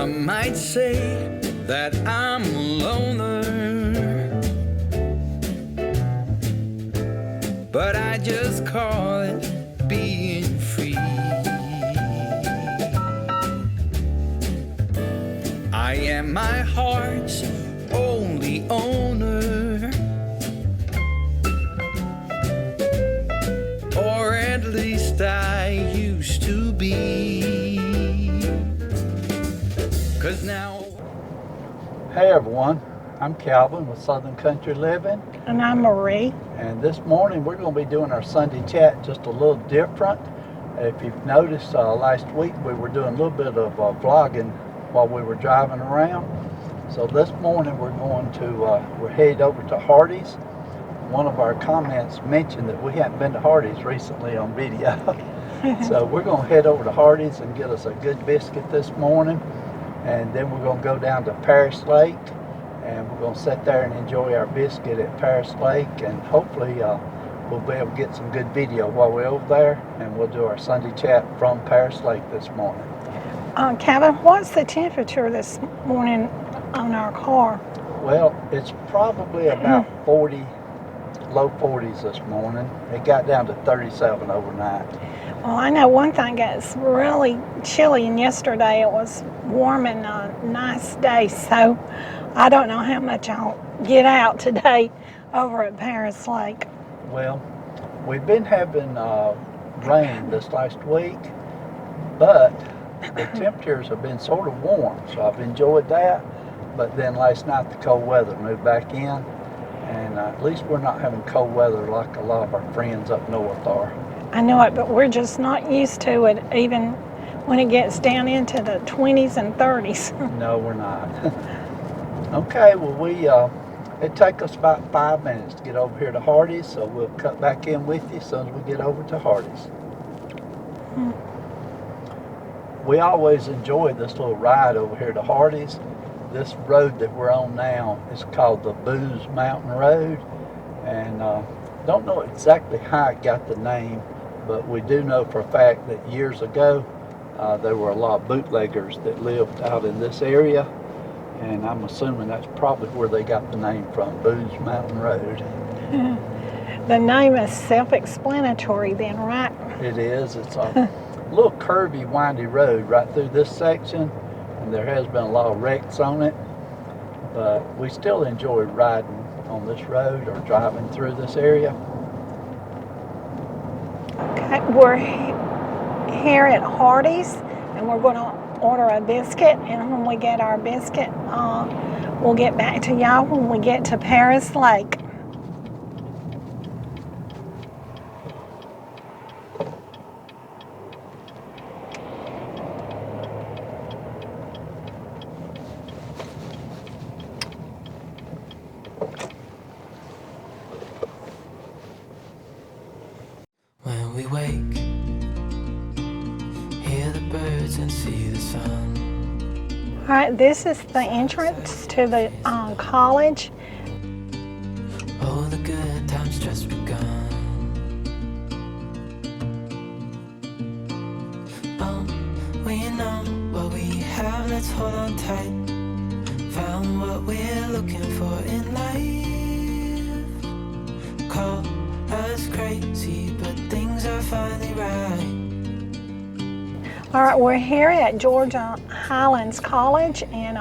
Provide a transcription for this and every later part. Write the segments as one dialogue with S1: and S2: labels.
S1: Some might say that I'm a loner, but I just call it being free. I am my heart's only owner, or at least I used to be. 'Cause now.
S2: Hey everyone, I'm Calvin with Southern Country Living.
S3: And I'm Marie.
S2: And this morning we're going to be doing our Sunday chat just a little different. If you've noticed, last week we were doing a little bit of vlogging while we were driving around. So this morning we're headed over to Hardee's. One of our comments mentioned that we hadn't been to Hardee's recently on video. So we're going to head over to Hardee's and get us a good biscuit this morning. And then we're going to go down to Paris Lake, and we're going to sit there and enjoy our biscuit at Paris Lake, and hopefully we'll be able to get some good video while we're over there, and we'll do our Sunday chat from Paris Lake this morning.
S3: Calvin, what's the temperature this morning on our car?
S2: Well, it's probably about 40, low 40s this morning. It got down to 37 overnight.
S3: Well, I know one thing gets really chilly, and yesterday it was warm and a nice day, so I don't know how much I'll get out today over at Paris Lake.
S2: Well, we've been having rain this last week, but the temperatures have been sort of warm, so I've enjoyed that. But then last night the cold weather moved back in, and at least we're not having cold weather like a lot of our friends up north are.
S3: I know it, but we're just not used to it, even when it gets down into the 20s and 30s.
S2: No, we're not. Okay, well, it takes us about 5 minutes to get over here to Hardee's, so we'll cut back in with you as soon as we get over to Hardee's. We always enjoy this little ride over here to Hardee's. This road that we're on now is called the Booze Mountain Road, and don't know exactly how it got the name, but we do know for a fact that years ago there were a lot of bootleggers that lived out in this area, and I'm assuming that's probably where they got the name from, Booze Mountain Road.
S3: The name is self-explanatory then, right?
S2: It is. It's a little curvy, windy road right through this section, and there has been a lot of wrecks on it, but we still enjoy riding on this road or driving through this area.
S3: Okay, we're here at Hardee's, and we're going to order a biscuit, and when we get our biscuit, we'll get back to y'all when we get to Paris Lake.
S1: When we wake, hear the birds and see the sun.
S3: All right, this is the entrance to the college.
S1: Oh, the good times just begun. Oh, we know what we have, let's hold on tight. Found what we're looking for in life. Call us crazy, but things are finally right.
S3: All right, we're here at Georgia Highlands College, and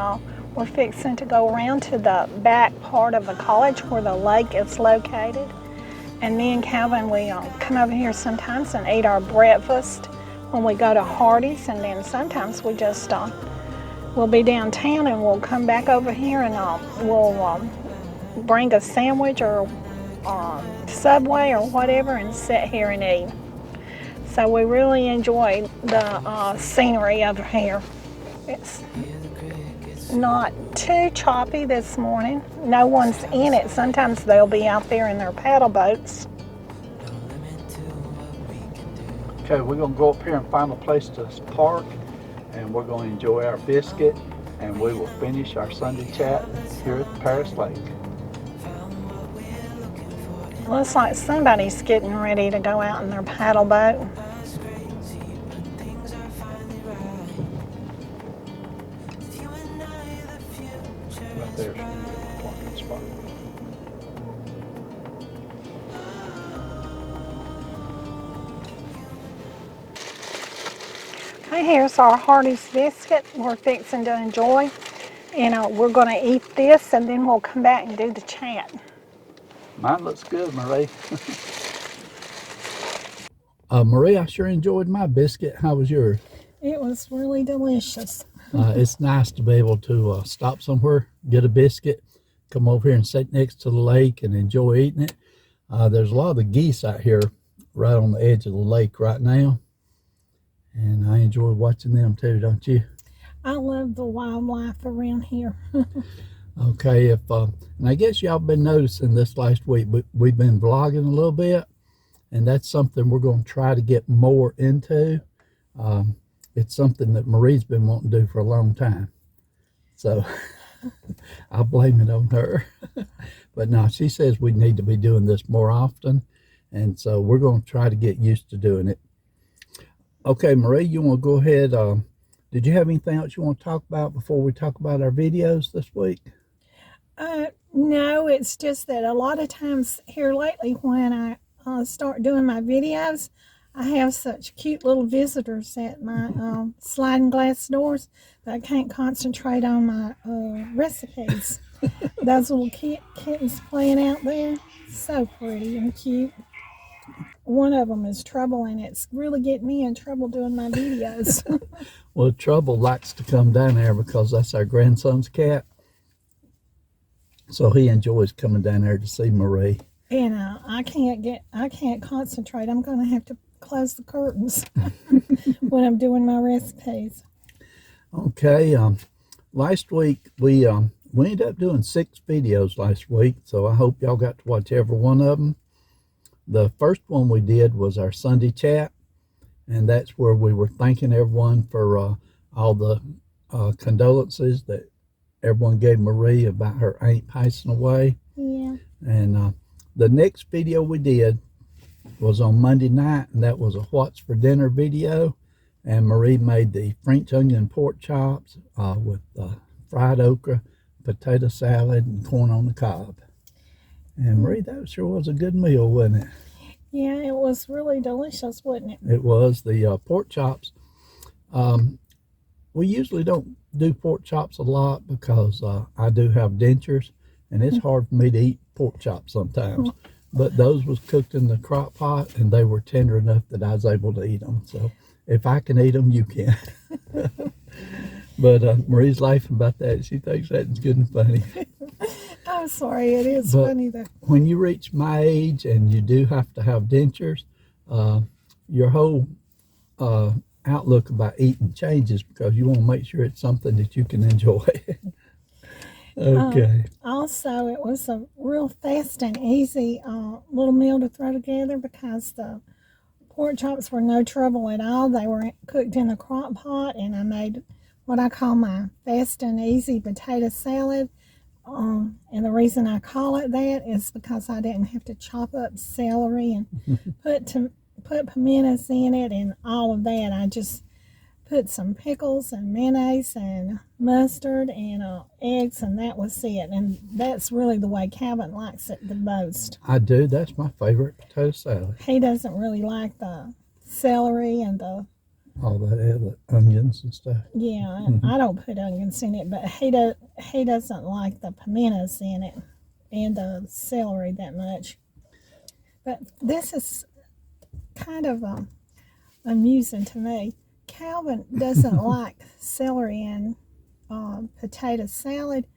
S3: we're fixing to go around to the back part of the college where the lake is located. And me and Calvin, we come over here sometimes and eat our breakfast when we go to Hardee's, and then sometimes we just we'll be downtown and we'll come back over here and we'll bring a sandwich or Subway or whatever and sit here and eat. So we really enjoy the scenery over here. It's not too choppy this morning. No one's in it. Sometimes they'll be out there in their paddle boats.
S2: Okay, we're going to go up here and find a place to park, and we're going to enjoy our biscuit, and we will finish our Sunday chat here at Paris Lake.
S3: Looks like somebody's getting ready to go out in their paddle boat. Okay, here's our Hardee's biscuit we're fixing to enjoy. And we're going to eat this and then we'll come back and do the chat.
S2: Mine looks good, Marie. Marie, I sure enjoyed my biscuit. How was yours?
S3: It was really delicious.
S2: It's nice to be able to stop somewhere, get a biscuit, come over here and sit next to the lake and enjoy eating it. There's a lot of the geese out here right on the edge of the lake right now. And I enjoy watching them too, don't you?
S3: I love the wildlife around here.
S2: Okay, and I guess y'all been noticing this last week, we've been vlogging a little bit, and that's something we're going to try to get more into. It's something that Marie's been wanting to do for a long time. So I'll blame it on her. But no, she says we need to be doing this more often, and so we're going to try to get used to doing it. Okay, Marie, you want to go ahead? Did you have anything else you want to talk about before we talk about our videos this week?
S3: No, it's just that a lot of times here lately when I start doing my videos, I have such cute little visitors at my sliding glass doors that I can't concentrate on my recipes. Those little kittens playing out there, so pretty and cute. One of them is Trouble, and it's really getting me in trouble doing my videos.
S2: Well, Trouble likes to come down there because that's our grandson's cat. So he enjoys coming down there to see Marie. And
S3: I can't concentrate. I'm going to have to close the curtains when I'm doing my recipes.
S2: Okay, last week we ended up doing 6 videos last week, so I hope y'all got to watch every one of them. The first one we did was our Sunday chat, and that's where we were thanking everyone for all the condolences that everyone gave Marie about her aunt passing away.
S3: Yeah.
S2: And the next video we did was on Monday night, and that was a What's for Dinner video. And Marie made the French onion pork chops with fried okra, potato salad, and corn on the cob. And Marie, that sure was a good meal, wasn't it?
S3: Yeah, it was really delicious, wasn't it?
S2: It was. The pork chops. We usually don't do pork chops a lot because I do have dentures, and it's hard for me to eat pork chops sometimes. But those was cooked in the crock pot, and they were tender enough that I was able to eat them. So if I can eat them, you can. But Marie's laughing about that. She thinks that's good and funny.
S3: I'm sorry, it is funny though.
S2: When you reach my age and you do have to have dentures, your whole outlook about eating changes because you want to make sure it's something that you can enjoy. Okay.
S3: Also, it was a real fast and easy little meal to throw together because the pork chops were no trouble at all. They were cooked in the crock pot, and I made what I call my fast and easy potato salad. And the reason I call it that is because I didn't have to chop up celery and put pimentos in it and all of that. I just put some pickles and mayonnaise and mustard and eggs, and that was it. And that's really the way Calvin likes it the most.
S2: I do. That's my favorite potato salad.
S3: He doesn't really like the celery and
S2: all the onions and stuff.
S3: Yeah, I don't put onions in it, but he doesn't like the pimentos in it and the celery that much. But this is kind of amusing to me. Calvin doesn't like celery in potato salad,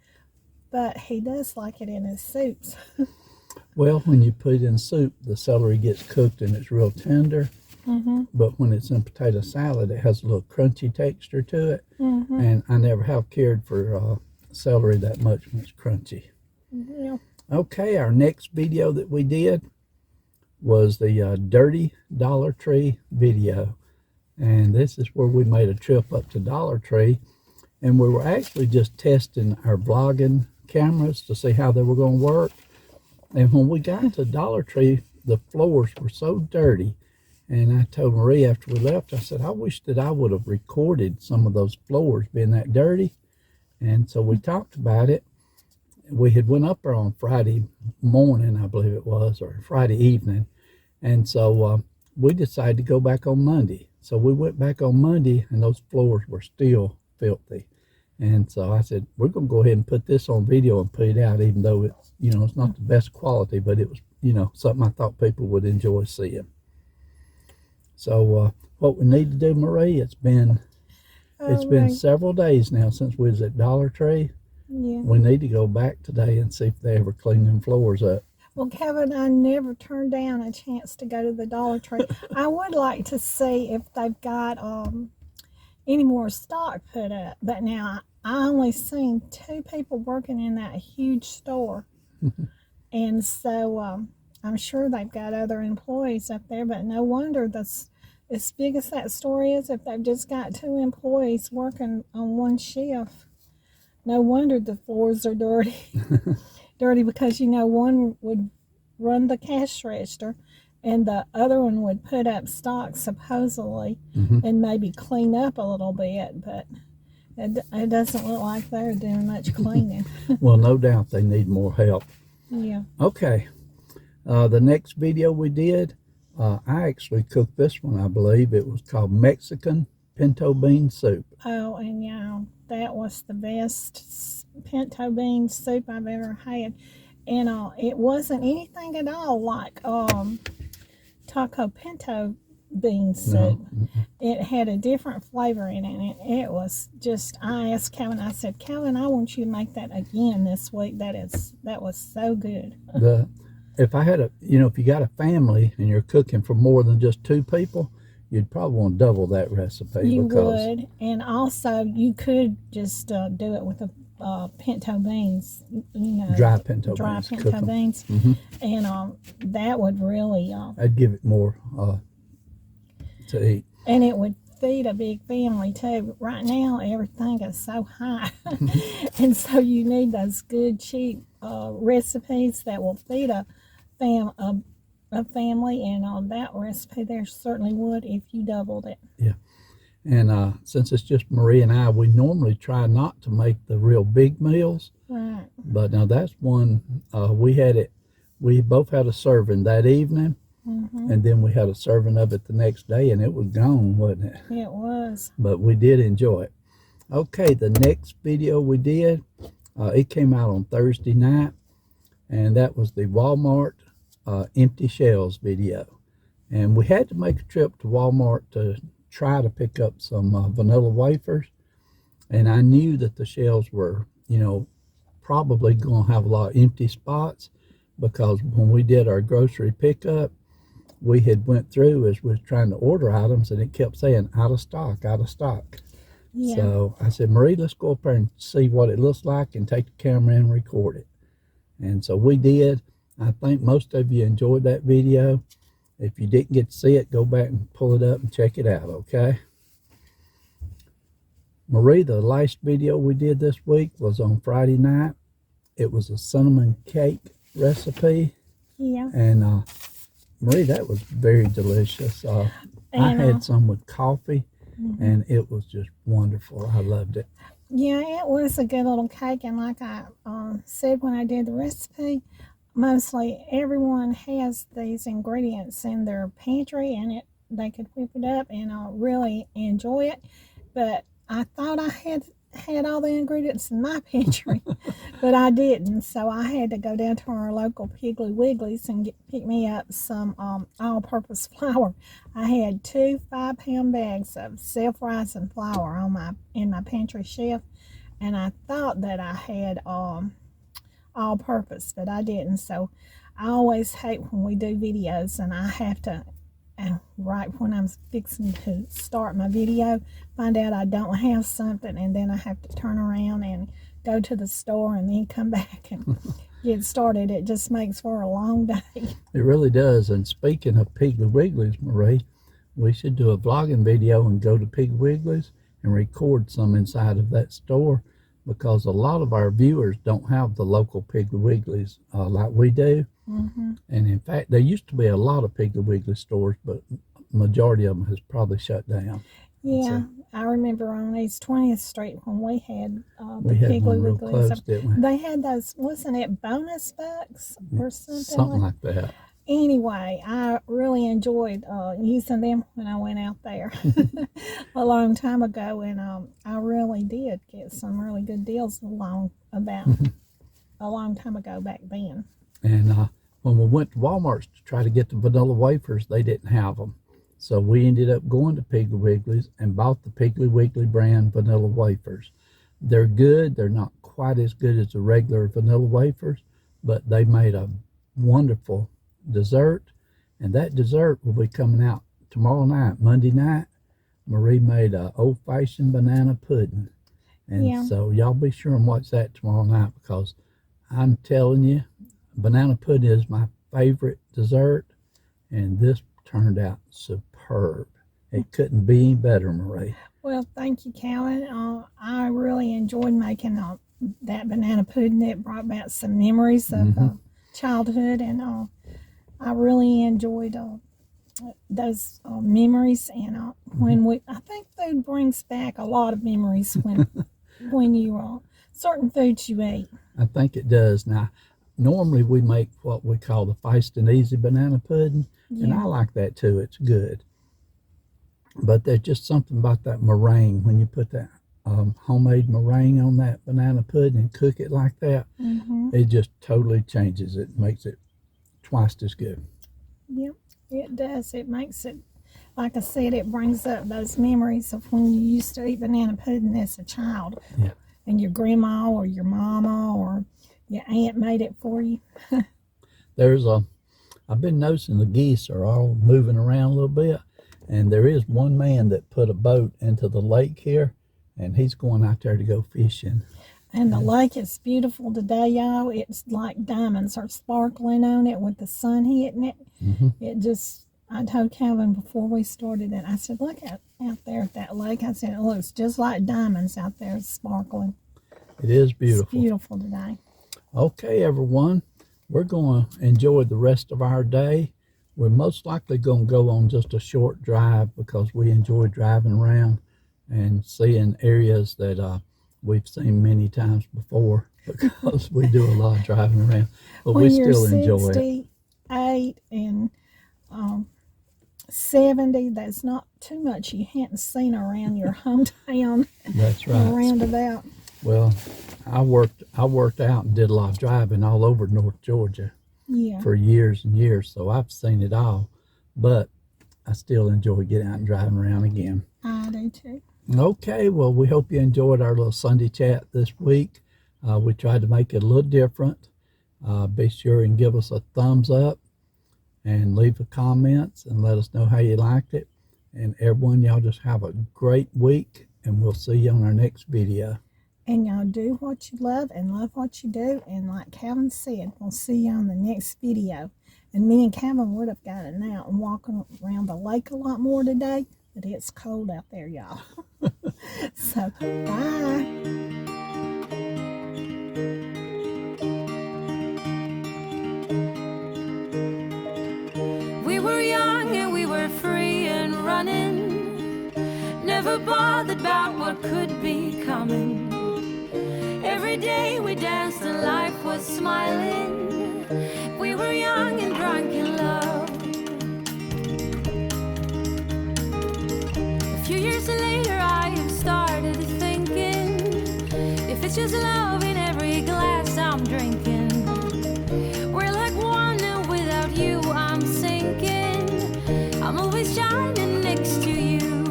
S3: but he does like it in his soups.
S2: Well, when you put it in soup, the celery gets cooked and it's real tender. But when it's in potato salad, it has a little crunchy texture to it. And I never have cared for celery that much when it's crunchy.
S3: Yeah.
S2: Okay, our next video that we did was the Dirty Dollar Tree video. And this is where we made a trip up to Dollar Tree. And we were actually just testing our vlogging cameras to see how they were going to work. And when we got to Dollar Tree, the floors were so dirty. And I told Marie after we left, I said, I wish that I would have recorded some of those floors being that dirty. And so we talked about it. We had went up there on Friday morning, I believe it was, or Friday evening. And so we decided to go back on Monday. So we went back on Monday, and those floors were still filthy. And so I said, we're going to go ahead and put this on video and put it out, even though it's, it's not the best quality, but it was, something I thought people would enjoy seeing. So what we need to do, Marie, it's been several days now since we was at Dollar Tree.
S3: Yeah.
S2: We need to go back today and see if they ever clean them floors up.
S3: Well, Kevin, I never turned down a chance to go to the Dollar Tree. I would like to see if they've got any more stock put up. But now I only seen 2 people working in that huge store. And so I'm sure they've got other employees up there, but no wonder as big as that store is, if they've just got 2 employees working on one shift, no wonder the floors are dirty. Dirty because, one would run the cash register and the other one would put up stock supposedly and maybe clean up a little bit, but it doesn't look like they're doing much cleaning.
S2: Well, no doubt they need more help.
S3: Yeah.
S2: Okay. The next video we did, I actually cooked this one, I believe. It was called Mexican pinto bean soup.
S3: Oh, and that was the best pinto bean soup I've ever had. And it wasn't anything at all like taco pinto bean soup. No. It had a different flavor in it. And it was just, I asked Calvin, I said, Calvin, I want you to make that again this week. That was so good.
S2: If I had if you got a family and you're cooking for more than just 2 people, you'd probably want to double that recipe.
S3: You would, and also you could just do it with the pinto beans,
S2: dry pinto
S3: beans, and that would really.
S2: I'd give it more to eat,
S3: and it would feed a big family too. Right now, everything is so high, and so you need those good cheap recipes that will feed a family, and that recipe there certainly would if you doubled it.
S2: Yeah, and since it's just Marie and I, we normally try not to make the real big meals.
S3: Right.
S2: But now that's one we both had a serving that evening, and then we had a serving of it the next day, and it was gone, wasn't it?
S3: It was.
S2: But we did enjoy it. Okay, the next video we did, it came out on Thursday night, and that was the Walmart empty shelves video. And we had to make a trip to Walmart to try to pick up some vanilla wafers, and I knew that the shelves were probably going to have a lot of empty spots, because when we did our grocery pickup, we had went through as we was trying to order items, and it kept saying out of stock, out of stock.
S3: Yeah.
S2: So I said, Marie, let's go up there and see what it looks like and take the camera and record it. And so we did. I think most of you enjoyed that video. If you didn't get to see it, go back and pull it up and check it out, okay? Marie, the last video we did this week was on Friday night. It was a cinnamon cake recipe.
S3: Yeah.
S2: And Marie, that was very delicious. I had some with coffee, and it was just wonderful. I loved it.
S3: Yeah, it was a good little cake, and like I said when I did the recipe, mostly everyone has these ingredients in their pantry, and they could whip it up and really enjoy it. But I thought I had all the ingredients in my pantry, but I didn't. So I had to go down to our local Piggly Wigglies and pick me up some all-purpose flour. I had 2 5-pound bags of self-rising flour in my pantry shelf, and I thought that I had all-purpose, but I didn't. So I always hate when we do videos and I have to, right when I'm fixing to start my video, find out I don't have something, and then I have to turn around and go to the store and then come back and get started. It just makes for a long day.
S2: It really does. And speaking of Piggly Wigglies, Marie, we should do a vlogging video and go to Piggly Wigglies and record some inside of that store, because a lot of our viewers don't have the local Piggly Wigglies like we do. And in fact, there used to be a lot of Piggly Wiggly stores, but majority of them has probably shut down.
S3: Yeah, I remember on East 20th Street when we had
S2: we had
S3: Piggly
S2: one real
S3: Wigglies.
S2: close, didn't we?
S3: They had those, wasn't it bonus bucks or something?
S2: Something like that.
S3: anyway, I really enjoyed using them when I went out there a long time ago, and I really did get some really good deals a long time ago back then.
S2: And when we went to Walmart's to try to get the vanilla wafers, they didn't have them. So we ended up going to Piggly Wiggly's and bought the Piggly Wiggly brand vanilla wafers. They're good. They're not quite as good as the regular vanilla wafers, but they made a wonderful dessert. And that dessert will be coming out tomorrow night, Monday night. Marie made a old-fashioned banana pudding. And so y'all be sure and watch that tomorrow night, because I'm telling you, banana pudding is my favorite dessert, and this turned out superb. It couldn't be any better, Marie.
S3: Well, thank you, Calvin. I really enjoyed making that banana pudding. It brought back some memories of childhood, and I really enjoyed those memories. And I think food brings back a lot of memories when you certain foods you eat.
S2: I think it does. Now, normally we make what we call the fast and easy banana pudding, and I like that too. It's good. But there's just something about that meringue, when you put that homemade meringue on that banana pudding and cook it like that, it just totally changes it, makes it twice as good.
S3: Yep, it does. It makes it, like I said, it brings up those memories of when you used to eat banana pudding as a child.
S2: Yeah.
S3: And your grandma or your mama or your aunt made it for you.
S2: I've been noticing the geese are all moving around a little bit. And there is one man that put a boat into the lake here, and he's going out there to go fishing.
S3: And the lake is beautiful today, y'all. It's like diamonds are sparkling on it with the sun hitting it. It just, I told Calvin before we started it, I said, look out there at that lake. I said, it looks just like diamonds out there sparkling.
S2: It is beautiful.
S3: It's beautiful today.
S2: Okay, everyone. We're going to enjoy the rest of our day. We're most likely going to go on just a short drive, because we enjoy driving around and seeing areas that we've seen many times before, because we do a lot of driving around. But
S3: when
S2: we still enjoy it.
S3: 68 and 70, there's not too much you hadn't seen around your hometown.
S2: That's right.
S3: Around about.
S2: Well, I worked out and did a lot of driving all over North Georgia.
S3: Yeah.
S2: For years and years, so I've seen it all, but I still enjoy getting out and driving around again.
S3: I do too.
S2: Okay, well, we hope you enjoyed our little Sunday chat this week. We tried to make it a little different. Be sure and give us a thumbs up and leave the comments and let us know how you liked it. And everyone, y'all just have a great week, and we'll see you on our next video.
S3: And y'all do what you love and love what you do. And like Calvin said, we'll see you on the next video. And me and Calvin would have gotten out and walking around the lake a lot more today, but it's cold out there, y'all. So, bye.
S1: We were young and we were free and running, never bothered about what could be coming. Every day we danced and life was smiling. We were young and drunk in love. A few years later I have started thinking, if it's just love in every glass I'm drinking, we're like one and without you I'm sinking. I'm always shining next to you.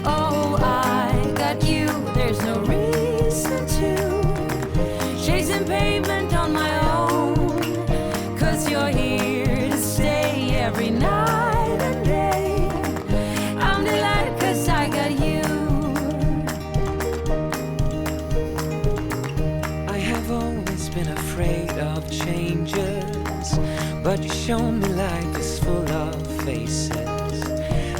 S1: Oh, I got you, there's no reason to chasing pavement on my own, 'cause you're here to stay every night and day. I'm delighted 'cause I got you.
S4: I have always been afraid of changes, but you show me life is full of faces.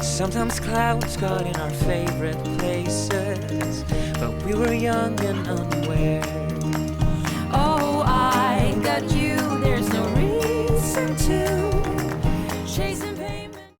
S4: Sometimes clouds got in our favorite places, but we were young and unaware.
S1: Oh, I got you, there's no reason to